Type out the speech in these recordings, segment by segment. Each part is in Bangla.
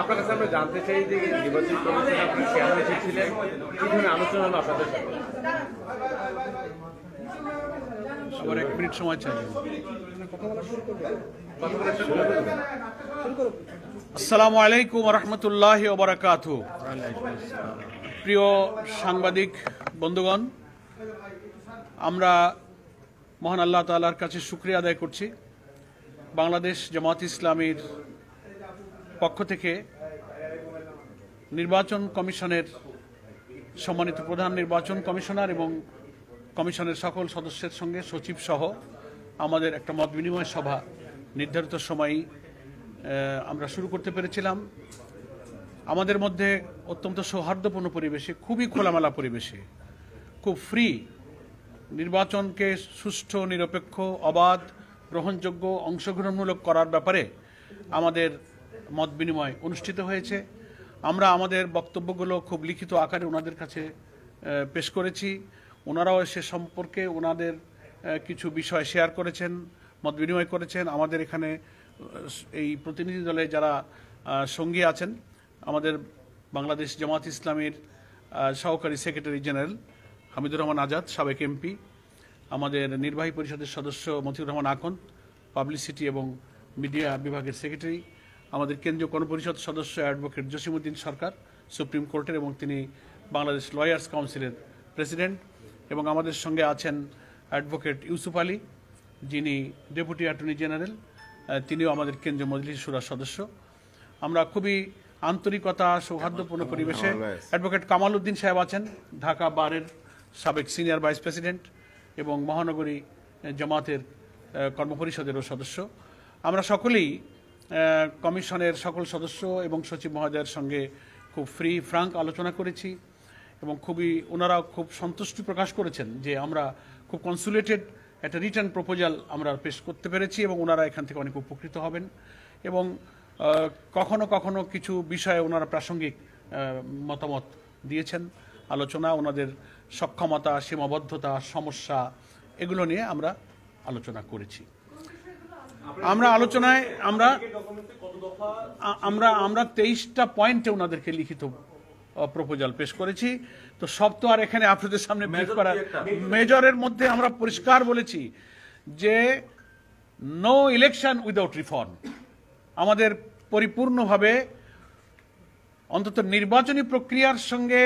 আপনার কাছে আমরা জানতে চাই যে নির্বাচন কমিশন আপনি কেন এসেছিলেন, কি ধরনের আলোচনা হলো আপনাদের সাথে? আবার 1 মিনিট সময় চাই। আসসালামু আলাইকুম ওয়া রাহমাতুল্লাহি ওয়া বারাকাতুহু। প্রিয় সাংবাদিক বন্ধুগণ, আমরা মহান আল্লাহ তাআলার কাছে শুকরিয়া আদায় করছি। বাংলাদেশ জামাত ইসলামীর পক্ষ থেকে নির্বাচন কমিশনের সম্মানিত প্রধান নির্বাচন কমিশনার এবং কমিশনের সকল সদস্যের সঙ্গে সচিব সহ আমাদের একটা মত বিনিময় সভা নির্ধারিত সময়েই আমরা শুরু করতে পেরেছিলাম। আমাদের মধ্যে অত্যন্ত সৌহার্দ্যপূর্ণ পরিবেশে, খুবই খোলামেলা পরিবেশে, খুব ফ্রি নির্বাচনকে সুষ্ঠু, নিরপেক্ষ, অবাধ, গ্রহণযোগ্য, অংশগ্রহণমূলক করার ব্যাপারে আমাদের মত বিনিময় অনুষ্ঠিত হয়েছে। আমরা আমাদের বক্তব্যগুলো খুব লিখিত আকারে ওনাদের কাছে পেশ করেছি। ওনারাও সে সম্পর্কে ওনাদের কিছু বিষয় শেয়ার করেছেন, মত বিনিময় করেছেন। আমাদের এখানে এই প্রতিনিধি দলে যারা সঙ্গী আছেন, আমাদের বাংলাদেশ জামাত ইসলামীর সহকারী সেক্রেটারি জেনারেল হামিদুর রহমান আজাদ, সাবেক এমপি, আমাদের নির্বাহী পরিষদের সদস্য মতিউর রহমান আকন্দ, পাবলিসিটি এবং মিডিয়া বিভাগের সেক্রেটারি, আমাদের কেন্দ্রীয় গণপরিষদ সদস্য অ্যাডভোকেট জসিমউদ্দিন সরকার, সুপ্রিম কোর্টের, এবং তিনি বাংলাদেশ লয়ার্স কাউন্সিলের প্রেসিডেন্ট, এবং আমাদের সঙ্গে আছেন অ্যাডভোকেট ইউসুফ আলী, যিনি ডেপুটি অ্যাটর্নি জেনারেল, তিনিও আমাদের কেন্দ্রীয় মজলিস শুরার সদস্য। আমরা খুবই আন্তরিকতা, সৌহার্দ্যপূর্ণ পরিবেশে, অ্যাডভোকেট কামাল উদ্দিন সাহেব আছেন, ঢাকা বারের সাবেক সিনিয়র ভাইস প্রেসিডেন্ট এবং মহানগরী জামাতের কর্মপরিষদেরও সদস্য। আমরা সকলেই কমিশনের সকল সদস্য এবং সচিব মহোদয়ের সঙ্গে খুব ফ্রাঙ্ক আলোচনা করেছি এবং ওনারাও খুব সন্তুষ্টি প্রকাশ করেছেন যে আমরা খুব কনসুলেটেড একটা রিটার্ন প্রপোজাল আমরা পেশ করতে পেরেছি এবং ওনারা এখান থেকে অনেক উপকৃত হবেন। এবং কখনো কখনো কিছু বিষয়ে ওনারা প্রাসঙ্গিক মতামত দিয়েছেন। আলোচনা, ওনাদের সক্ষমতা, সীমাবদ্ধতা, সমস্যা, এগুলো নিয়ে আমরা আলোচনা করেছি। আমরা আলোচনায় আমরা 23টা পয়েন্টে ওনাদেরকে লিখিত প্রপোজাল পেশ করেছি। তো সব তো আর এখানে আপনাদের সামনে ব্রিফ করা, মেজরের মধ্যে আমরা পরিষ্কার বলেছি যে নো ইলেকশন উইদাউট রিফর্ম। আমাদের পরিপূর্ণভাবে অন্তত নির্বাচনী প্রক্রিয়ার সঙ্গে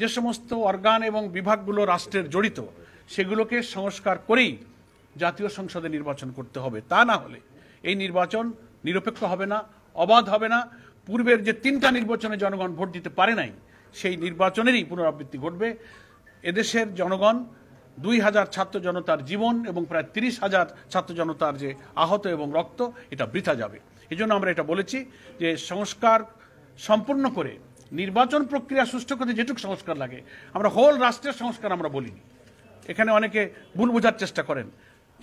যে সমস্ত অর্গান এবং বিভাগগুলো রাষ্ট্রের জড়িত, সেগুলোকে সংস্কার করেই জাতীয় সংসদে নির্বাচন করতে হবে। তা না হলে এই নির্বাচন নিরপেক্ষ হবে না, অবাধ হবে না। পূর্বের যে 3টা নির্বাচনে জনগণ ভোট দিতে পারে নাই, সেই নির্বাচনেরই পুনরাবৃত্তি ঘটবে। এদেশের জনগণ 2000 ছাত্র জনতার জীবন এবং প্রায় 30,000 ছাত্র জনতার যে আহত এবং রক্ত, এটা বৃথা যাবে। এই জন্য আমরা এটা বলেছি যে সংস্কার সম্পূর্ণ করে নির্বাচন প্রক্রিয়া সুষ্ঠু করতে যেটুকু সংস্কার লাগে, আমরা হোল রাষ্ট্রের সংস্কার আমরা বলিনি। এখানে অনেকে ভুল বোঝার চেষ্টা করেন।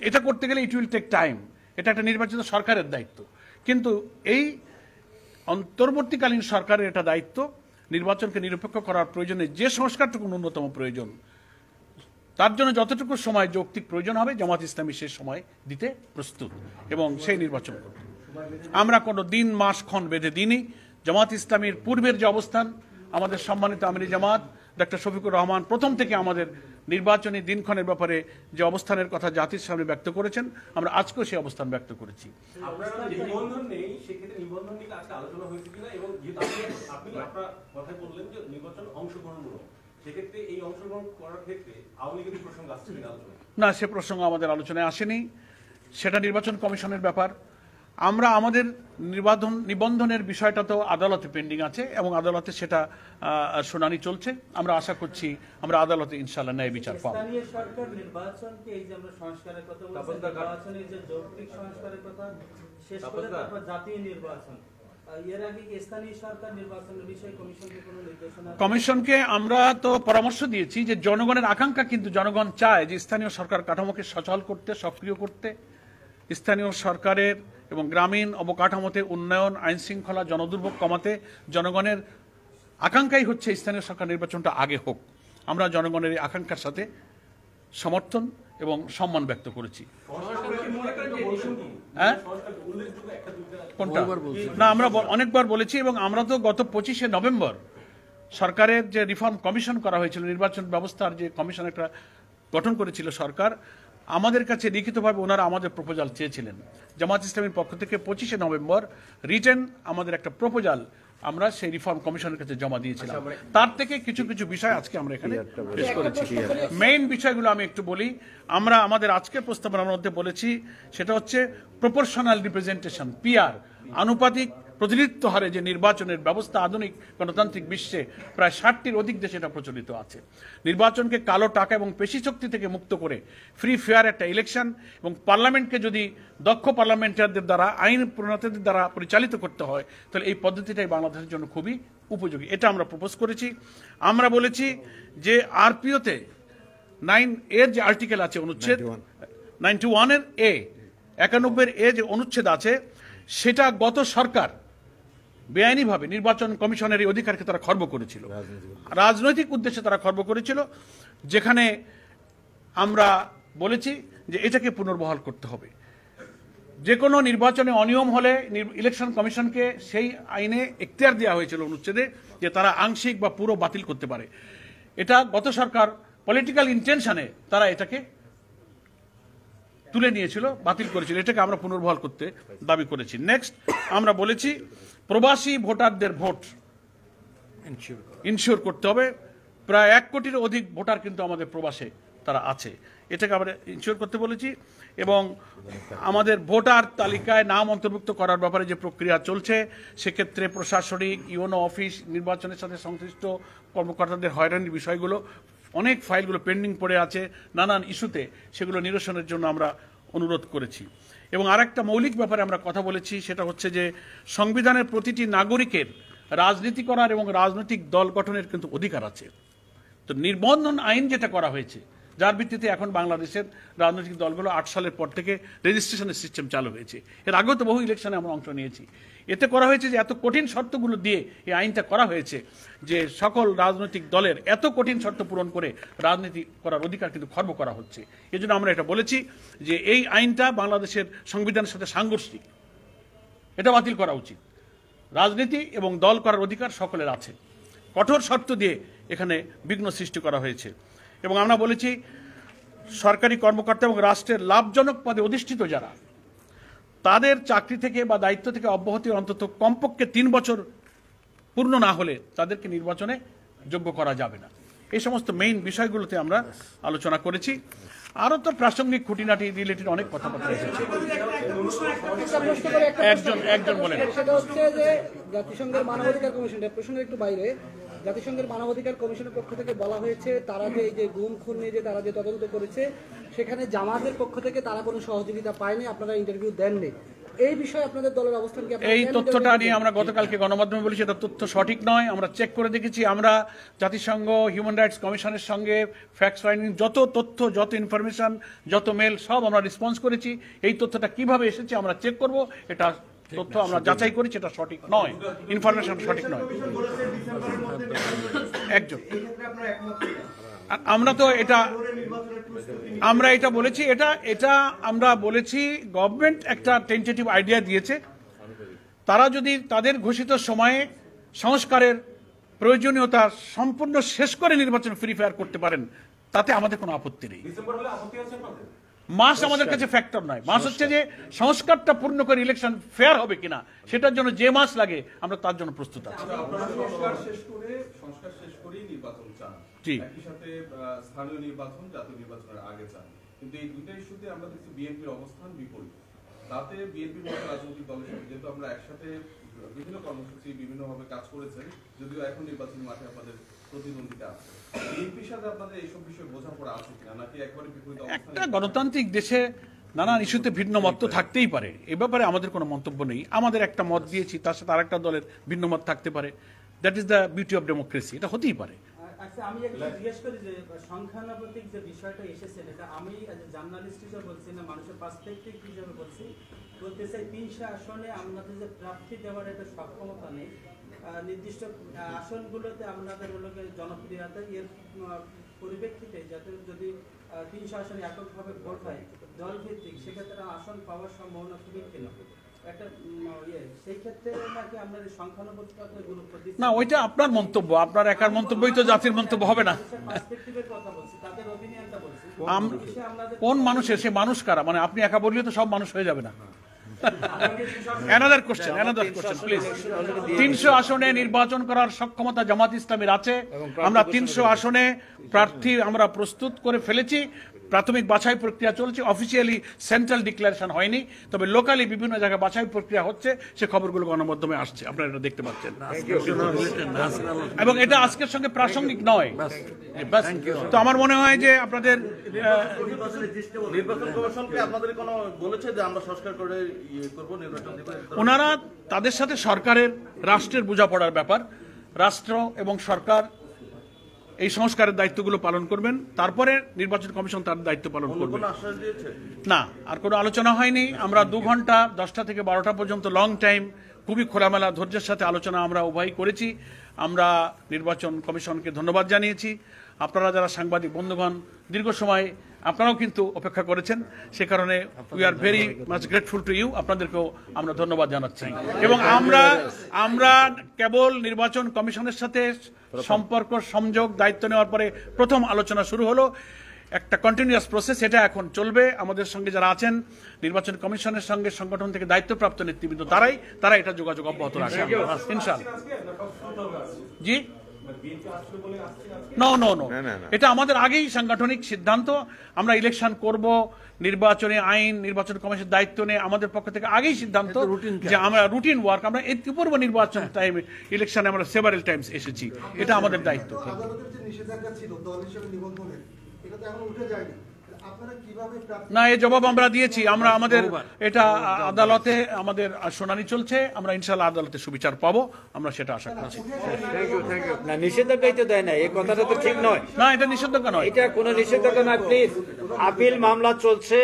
এটা করতে গেলে ইট উইল টেক টাইম, এটা একটা নির্বাচিত সরকারের দায়িত্ব। কিন্তু এই অন্তর্বর্তীকালীন সরকারের এটা দায়িত্ব নির্বাচনকে নিরপেক্ষ করার প্রয়োজনে যে সংস্কারটুকু ন্যূনতম প্রয়োজন, তার জন্য যতটুকু সময় যৌক্তিক প্রয়োজন হবে, জামাত ইসলামী সে সময় দিতে প্রস্তুত এবং সেই নির্বাচন করবে। আমরা কোনো দিন, মাস, ক্ষণ বেঁধে দিইনি। জামাত ইসলামীর পূর্বের যে অবস্থান, আমাদের সম্মানিত আমিরি জামাত ডক্টর শফিকুর রহমান প্রথম থেকে আমাদের নির্বাচনী দিনক্ষণের ব্যাপারে যে অবস্থানের কথা জাতির সামনে ব্যক্ত করেছেন, আমরা আজকেও সেই অবস্থান ব্যক্ত করেছি। না, সে প্রসঙ্গ আমাদের আলোচনায় আসেনি, সেটা নির্বাচন কমিশনের ব্যাপার। আমরা আমাদের নিবন্ধনের বিষয়টা তো আদালতে পেন্ডিং আছে এবং আদালতে সেটা শুনানি চলছে। আমরা আশা করছি আমরা আদালতে ইনশাআল্লাহ ন্যায় বিচার পাবো। স্থানীয় সরকার নির্বাচনকে, এই যে আমরা সংস্কারের কথা বলছি, নির্বাচনের যে যৌক্তিক সংস্কারের কথা শেষ করে তারপর জাতীয় নির্বাচন, এর আগে কি স্থানীয় সরকার নির্বাচনের বিষয়ে কমিশনকে কোনো নির্দেশনা? কমিশনকে আমরা তো পরামর্শ দিয়েছি যে জনগণের আকাঙ্ক্ষা, কিন্তু জনগণ চায় যে স্থানীয় সরকার কাঠামোকে সচল করতে, সক্রিয় করতে, স্থানীয় সরকারের এবং গ্রামীণ অবকাঠামোতে উন্নয়ন, আইন শৃঙ্খলা, জনদুর্ভোগ কমাতে জনগণের আকাঙ্ক্ষাই হচ্ছে স্থানীয় সরকার নির্বাচনটা আগে হোক। আমরা জনগণের এই আকাঙ্ক্ষার সাথে সমর্থন এবং সম্মান ব্যক্ত করেছি। হ্যাঁ কোনটা না আমরা অনেকবার বলেছি, এবং আমরা তো গত 25শে নভেম্বর সরকারের যে রিফর্ম কমিশন করা হয়েছিল, নির্বাচন ব্যবস্থার যে কমিশন একটা গঠন করেছিল সরকার, আমাদের কাছে লিখিতভাবে ওনারা আমাদের প্রপোজাল চেয়েছিলেন। জামাত ইসলামীর পক্ষ থেকে 25শে নভেম্বর রিটেন আমাদের একটা প্রপোজাল আমরা সেই রিফর্ম কমিশনের কাছে জমা দিয়েছিলাম। তার থেকে কিছু কিছু বিষয় আজকে আমরা এখানে পেশ করেছি। মেইন বিষয়গুলো আমি একটু বলি। আমরা আমাদের আজকের প্রস্তাবনার মধ্যে বলেছি সেটা হচ্ছে প্রপোর্শনাল রিপ্রেজেন্টেশন, পিআর, আনুপাতিক প্রতিনিধিত্ব হারে যে নির্বাচনের ব্যবস্থা আধুনিক গণতান্ত্রিক বিশ্বে প্রায় 60টির অধিক দেশে এটা প্রচলিত আছে। নির্বাচনকে কালো টাকা এবং পেশি শক্তি থেকে মুক্ত করে ফ্রি ফেয়ার একটা ইলেকশন, এবং পার্লামেন্টকে যদি দক্ষ পার্লামেন্টারদের দ্বারা, আইন প্রণেতাদের দ্বারা পরিচালিত করতে হয়, তাহলে এই পদ্ধতিটাই বাংলাদেশের জন্য খুবই উপযোগী। এটা আমরা প্রপোজ করেছি। আমরা বলেছি যে আরপিওতে 9 এর যে আর্টিকেল আছে, অনুচ্ছেদ 91-এর এ, 91-এর এ যে অনুচ্ছেদ আছে, সেটা গত সরকার বেআইনিভাবে নির্বাচন কমিশনের এই অধিকারকে তারা খর্ব করেছিল, রাজনৈতিক উদ্দেশ্যে তারা খর্ব করেছিল, যেখানে আমরা বলেছি যে এটাকে পুনর্বহাল করতে হবে। যে কোনো নির্বাচনে অনিয়ম হলে ইলেকশন কমিশনকে সেই আইনে এখতিয়ার দেওয়া হয়েছিল অনুচ্ছেদে যে তারা আংশিক বা পুরো বাতিল করতে পারে। এটা গত সরকার পলিটিক্যাল ইন্টেনশনে তারা এটাকে তুলে নিয়েছিল, বাতিল করেছিল। এটাকে আমরা পুনর্বহাল করতে দাবি করেছি। নেক্সট আমরা বলেছি প্রবাসী ভোটারদের ভোট ইনশিওর করতে হবে। প্রায় 1 কোটির অধিক ভোটার কিন্তু আমাদের প্রবাসে তারা আছে, এটাকে আমরা ইনশিওর করতে বলেছি। এবং আমাদের ভোটার তালিকায় নাম অন্তর্ভুক্ত করার ব্যাপারে যে প্রক্রিয়া চলছে, সেক্ষেত্রে প্রশাসনিক ইউনো অফিস, নির্বাচনের সাথে সংশ্লিষ্ট কর্মকর্তাদের হয়রানির বিষয়গুলো, অনেক ফাইলগুলো পেন্ডিং পড়ে আছে নানান ইস্যুতে, সেগুলো নিরসনের জন্য আমরা অনুরোধ করেছি। এবং আরেকটা মৌলিক ব্যাপারে আমরা কথা বলেছি, সেটা হচ্ছে যে সংবিধানের প্রতিটি নাগরিকের রাজনীতি করার এবং রাজনৈতিক দল গঠনের কিন্তু অধিকার আছে। তো নিবন্ধন আইন যেটা করা হয়েছে, যার ভিত্তিতে এখন বাংলাদেশের রাজনৈতিক দলগুলো 8 সালের পর থেকে রেজিস্ট্রেশনের সিস্টেম চালু হয়েছে। এর আগেও তো বহু ইলেকশনে আমরা অংশ নিয়েছি। এতে করা হয়েছে যে এত কঠিন শর্তগুলো দিয়ে এই আইনটা করা হয়েছে যে সকল রাজনৈতিক দলের এত কঠিন শর্ত পূরণ করে রাজনীতি করার অধিকার কিন্তু খর্ব করা হচ্ছে। এজন্য আমরা এটা বলেছি যে এই আইনটা বাংলাদেশের সংবিধানের সাথে সাংঘর্ষিক, এটা বাতিল করা উচিত। রাজনীতি এবং দল করার অধিকার সকলের আছে, কঠোর শর্ত দিয়ে এখানে বিঘ্ন সৃষ্টি করা হয়েছে। এবং আমরা বলেছি সরকারি কর্মকর্তা এবং রাষ্ট্রের লাভজনক পদে অধিষ্ঠিত যারা, তাদের চাকরি থেকে বা দায়িত্ব থেকে অব্যাহতি অন্তত কমপক্ষে 3 বছর পূর্ণ না হলে তাদেরকে নির্বাচনে যোগ্য করা যাবে না। এই সমস্ত মেইন বিষয়গুলোতে আমরা আলোচনা করেছি। আরও তো প্রাসঙ্গিক খুঁটিনাটি রিলেটেড অনেক কথাবার্তা এসেছে। একজন বলেন। সেটা হচ্ছে যে জাতিসংঘের মানবাধিকার কমিশন, প্রশ্নের একটু বাইরে, জাতিসংঘের মানবাধিকার কমিশনের পক্ষ থেকে বলা হয়েছে তারা যে এই যে গুম খুন নিয়ে যে তারা যে তদন্ত করেছে, সেখানে জামাতের পক্ষ থেকে তারা কোনো সহযোগিতা পায়নি, আপনারা ইন্টারভিউ দেননি। এই বিষয়ে আপনাদের দলের অবস্থান কি? এই তথ্যটা নিয়ে আমরা গতকালকে গণমাধ্যমে বলেছি, এটা তথ্য সঠিক নয়। আমরা চেক করে দেখেছি। আমরা জাতিসংঘ হিউম্যান রাইটস কমিশনের সঙ্গে ফ্যাক্ট ফাইন্ডিং, যত তথ্য, যত ইনফরমেশন, যত মেল, সব আমরা রেসপন্স করেছি। এই তথ্যটা কিভাবে এসেছে আমরা চেক করব, এটা তথ্য আমরা যাচাই করেছি, এটা সঠিক নয়, ইনফরমেশন সঠিক নয়। একজন আমরা তো এটা বলেছি, এটা আমরা বলেছি গভর্নমেন্ট একটা টেন্টেটিভ আইডিয়া দিয়েছে। তারা যদি তাদের ঘোষিত সময়ে সংস্কারের প্রয়োজনীয়তা সম্পূর্ণ শেষ করে নির্বাচন ফ্রি ফায়ার করতে পারেন, তাতে আমাদের কোনো আপত্তি নেই। মাস আমাদের কাছে ফ্যাক্টর নয়। মাস হচ্ছে যে সংস্কারটা পূর্ণ করে ইলেকশন ফেয়ার হবে কিনা, সেটার জন্য যে মাস লাগে আমরা তার জন্য প্রস্তুত আছি। সংস্কার শেষ করেই নির্বাচন চান, একই সাথে স্থানীয় নির্বাচন জাতীয় নির্বাচনের আগে চান, কিন্তু এই দুইটা ইস্যুতে আমরা দেখছি বিএনপির অবস্থান বিপরীত। তাতে বিএনপির মতো রাজনৈতিক দলের সাথে যেহেতু আমরা একসাথে বিভিন্ন কর্মসূচি বিভিন্নভাবে কাজ করেছেন, যদিও এখন নির্বাচনী মাঠে আপনাদের প্রতিদ্বন্দ্বিতা আছে, বিএনপির সাথে আপনাদের এইসব বিষয়ে বোঝাপড়া আছে কিনা, নাকি একবারে বিপরীত অবস্থান? একটা গণতান্ত্রিক দেশে নানান ইস্যুতে ভিন্ন মত তো থাকতেই পারে, এ ব্যাপারে আমাদের কোনো মন্তব্য নেই। আমাদের একটা মত দিয়েছি, তার সাথে আরেকটা দলের ভিন্ন মত থাকতে পারে। That is the beauty of democracy, এটা হতেই পারে। আচ্ছা, আমি একটু জিজ্ঞেস করি যে সংখ্যানুপাতিক যে বিষয়টা এসেছে, এটা আমি জার্নালিস্ট হিসেবে বলছি না, মানুষের পার্সপেক্টিভ হিসেবে বলতে চাই 300 আসনে আমাদের যে প্রার্থী দেওয়ার একটা সক্ষমতা নেই, নির্দিষ্ট আসনগুলোতে আপনাদের জনপ্রিয়তা, এর পরিপ্রেক্ষিতে যাতে যদি 300 আসনে এককভাবে ভোট হয় দল ভিত্তিক, সেক্ষেত্রে আসন পাওয়ার সম্ভাবনা খুবই ক্ষীণ। একটা সেই ক্ষেত্রে নাকি আমরা সংখ্যানুপাতিকতার গুরুত্ব দিচ্ছি না, ওইটা আপনার মন্তব্য, আপনার একার মন্তব্যই তো জাতির মন্তব্য হবে না। পার্সপেক্টিভের কথা বলছি, তাদের অপিনিয়নটা বলছি। কোন মানুষের, সে মানুষ কারা? মানে আপনি একা বললে তো সব মানুষ হয়ে যাবে না। Another question, please. 300 আসনে নির্বাচন করার সক্ষমতা জামাত ইসলামের আছে। আমরা 300 আসনে প্রার্থী আমরা প্রস্তুত করে ফেলেছি। প্রাথমিক বাছাই প্রক্রিয়া চলছে, অফিসিয়ালি সেন্ট্রাল ডিক্লারেশন হয়নি, তবে লোকালি বিভিন্ন জায়গায় বাছাই প্রক্রিয়া হচ্ছে, সে খবরগুলো গণমাধ্যমে আসছে, আপনারা এটা দেখতে পাচ্ছেন। এবং এটা আজকের সঙ্গে প্রাসঙ্গিক নয়। তো আমার মনে হয় যে আপনাদের নির্বাচন কমিশনকে আপনাদের কোনো বলেছে যে আমরা সংস্কার করে করব নির্বাচন দেব? ওনারা তাদের সাথে সরকারের, রাষ্ট্রের বোঝাপড়ার ব্যাপার, রাষ্ট্র এবং সরকার এই সংস্কারের দায়িত্বগুলো পালন করবেন, তারপরে নির্বাচন কমিশন তার দায়িত্ব পালন করবে। না, আর কোনো আলোচনা হয়নি। আমরা 2 ঘন্টা 10টা থেকে 12টা পর্যন্ত লং টাইম খুবই খোলামেলা ধৈর্যের সাথে আলোচনা আমরা উভয় করেছি। আমরা নির্বাচন কমিশনকে ধন্যবাদ জানিয়েছি। আপনারা যারা সাংবাদিক বন্ধুগণ দীর্ঘ সময় আপনারাও কিন্তু অপেক্ষা করেছেন, সে কারণে we are very much grateful to you, আপনাদেরকেও আমরা ধন্যবাদ জানাচ্ছি। এবং আমরা কেবল নির্বাচন কমিশনের সাথে সম্পর্ক সংযোগ দায়িত্ব নেওয়ার পরে প্রথম আলোচনা শুরু হলো, একটা কন্টিনিউয়াস প্রসেস, এটা এখন চলবে। আমাদের সঙ্গে যারা আছেন নির্বাচন কমিশনের সঙ্গে সংগঠন থেকে দায়িত্বপ্রাপ্ত নেতৃবৃন্দ, তারা এটা যোগাযোগ অব্যাহত রাখবে ইনশাআল্লাহ। জি, নো, এটা আমাদের আগেই সাংগঠনিক সিদ্ধান্ত। আমরা ইলেকশন করব, নির্বাচনে আইন, নির্বাচন কমিশনের দায়িত্ব নিয়ে আমাদের পক্ষ থেকে আগেই সিদ্ধান্ত যে আমরা রুটিন ওয়ার্ক, আমরা এর পূর্ব নির্বাচন টাইমে ইলেকশনে আমরা সেভারেল টাইমস এসেছি, এটা আমাদের দায়িত্ব। না, এই জবাব আমরা দিয়েছি। আমরা আমাদের এটা আদালতে আমাদের শুনানি চলছে, আমরা ইনশাআল্লাহ আদালতে সুবিচার পাবো, আমরা সেটা আশা করছি। না, নিষেধাজ্ঞাই তো দেয় না, এই কথাটা তো ঠিক নয়। না, এটা নিষেধাজ্ঞা নয়, এটা কোনো নিষেধাজ্ঞা নয়। প্লিজ, আপিল মামলা চলছে,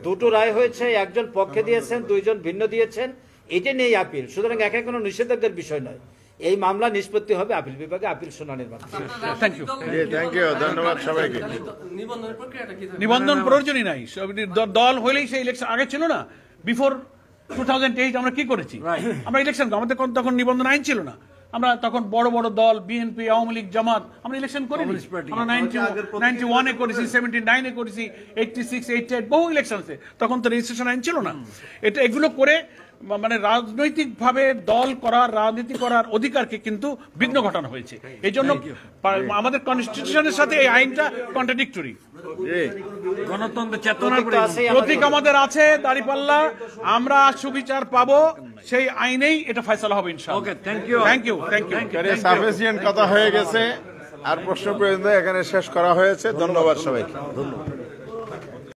2টো রায় হয়েছে, একজন পক্ষে দিয়েছেন, 2জন ভিন্ন দিয়েছেন, এটা নিয়েই আপিল। সুতরাং একে কোনো নিষেধাজ্ঞার বিষয় নয়। এই মামলা নিষ্পত্তি হবে আপিল বিভাগে, আপিল শুনানির মাধ্যমে। থ্যাংক ইউ, ধন্যবাদ সবাইকে। নিবন্ধন প্রয়োজনই নাই, দল হলেই সেই ইলেকশন আগে ছিল না। বিফোর 2008 আমরা কি করেছি? আমরা ইলেকশন, আমাদের তখন নিবন্ধন আইন ছিল না। আমরা তখন বড় বড় দল, বিএনপি, আওয়ামী লীগ, জামাত, আমরা ইলেকশন করিনি। আমরা 91-এ করেছি, 79-এ করেছি, 86-88 বহু ইলেকশন আছে, তখন তো রেজিস্ট্রেশন আইন ছিল না। এগুলো করে মানে রাজনৈতিকভাবে দল করার, রাজনীতি করার অধিকারকে কিন্তু বিঘ্ন ঘটানো হয়েছে। এই জন্য আমাদের কনস্টিটিউশনের সাথে এই আইনটা কন্ট্রাডিক্টরি। গণতন্ত্র চেতনার প্রতীক আমাদের আছে, দাঁড়িপাল্লা, আমরা সুবিচার পাবো, সেই আইনেই এটা ফয়সালা হবে ইনশাআল্লাহ। Thank you. সাফিসিয়েন্ট কথা হয়ে গেছে, আর প্রশ্ন পর্যন্ত এখানে শেষ করা হয়েছে। ধন্যবাদ সবাইকে।